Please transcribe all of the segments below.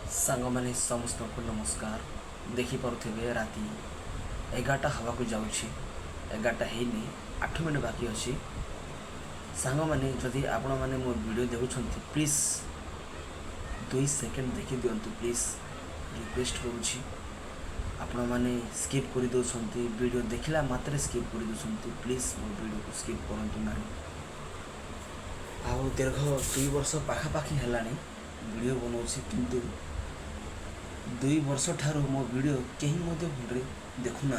सांगमाने समस्त को नमस्कार। देखिपे राति 11टा हवाक जाऊँगी 11टा है 8 मिनट बाकी अच्छी। सांग मैंने जदि आपण मैंने मो वीडियो देखुं प्लीज 2 सेकेंड देखी दिंतु प्लीज रिक्वेस्ट करुँची। आपण मैंने स्किप कर दौरान वीडियो देखला मात्रे स्किप कर दौरान प्लीज मो वीडियो को स्किप करूँ ना। आउ दीर्घ 2 वर्ष पाखापाखि है वीडियो बनाऊँगी किंतु 2 वर्ष ठारू मो वीडियो कहीं भूल देखुना।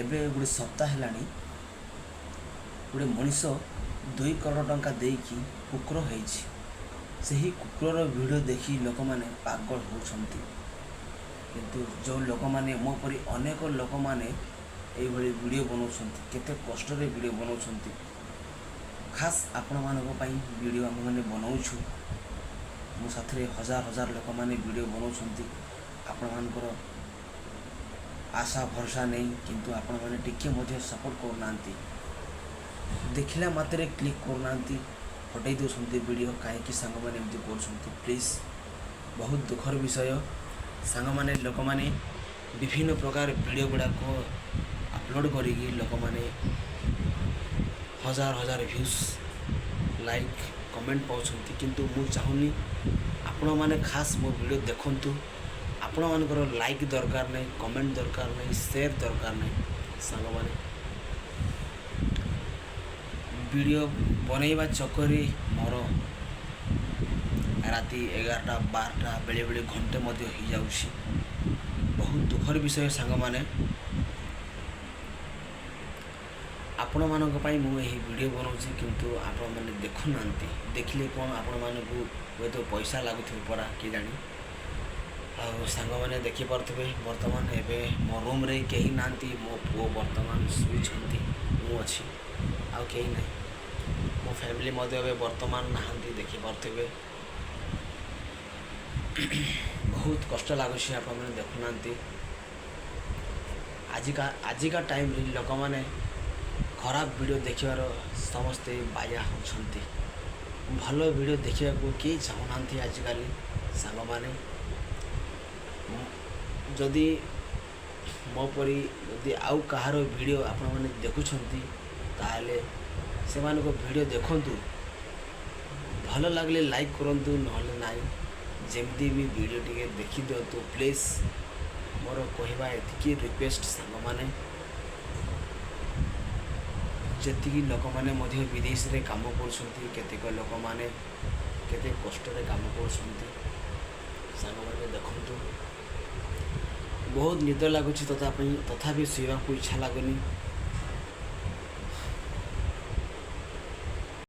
एबे गोटे सप्ताह है गोटे मनीष 2 करोड़ टंका देकी कुकुर होही कुकुर वीडियो देखी लोक मैंने पागल होती। किंतु जो लोक मैंने मो परी अनेक लोक मैंने ये वीडियो बनाऊँ केते कष्ट वीडियो बनाऊँ। खास आपण मानक वीडियो आम मैंने बनाऊँ मो साथ हजार हजार लोक मैंने वीडियो बनाऊँ आपण मानकर आशा भरोसा नहीं किंतु आपण मैंने टिके सपोर्ट करना देखला मात्रे क्लिक करना हटई दौरान वीडियो कहीं सांग मैंने एमती कर प्लीज बहुत दुखर विषय। सांग मैंने लोक मैंने विभिन्न प्रकार वीडियो गुड़ाक अपलोड करी लोक मैंने हजार हजार व्यूज लाइक कमेंट पाँच किंतु मुझे चाहूनी आपण मैंने खास मो वीडियो देखंतु। आपण मानकर लाइक दरकार नहीं, कमेंट दरकार नहीं, शेयर दरकार नहीं। सांग मैंने वीडियो बनैबा चक्कर मोर राति 11टा 12टा बेले बेले घंटे मध्य हो जाउछि। बहुत दुखर विषय सांग मैंने आपण मानक पई मु एही वीडियो बनाउछि किंतु आपण माने देखुना। देखिले कौन आपण मानक वे तो पैसा लागुथि परा कि जानी। आ सांग मैंने देखि पारथबे वर्तमान एबे मो रूम रे केही नांती। मो पुओ वर्तमान सुइछंती मु अछि आ केही नै। मो फैमिली मध्य एबे वर्तमान नहांती देखि पारथबे। बहुत कष्ट लागुछि आपण माने देखुनांती। आजिका टाइम रे लोक माने खराब वीडियो देखार समस्ते बाया होती। भल वीडियो देखा किए चाहूना आजिकल सांग माने जदि मो परी जदि आउ कहार वीडियो आपण मैंने देखुंत ताले से वीडियो देखंतु भल लगले लाइक करंतु नहले नाई जमती भी वीडियो टिके देखि दिंतु प्लीज। मोर कहवा एतिकी रिक्वेस्ट सांग माने जी लोक मैंने विदेश रे काम करतेक लोक मैंने केते कष्ट काम कर सांग मैंने देखु बहुत निद लगुच तथापि शुवा इच्छा लगुनि।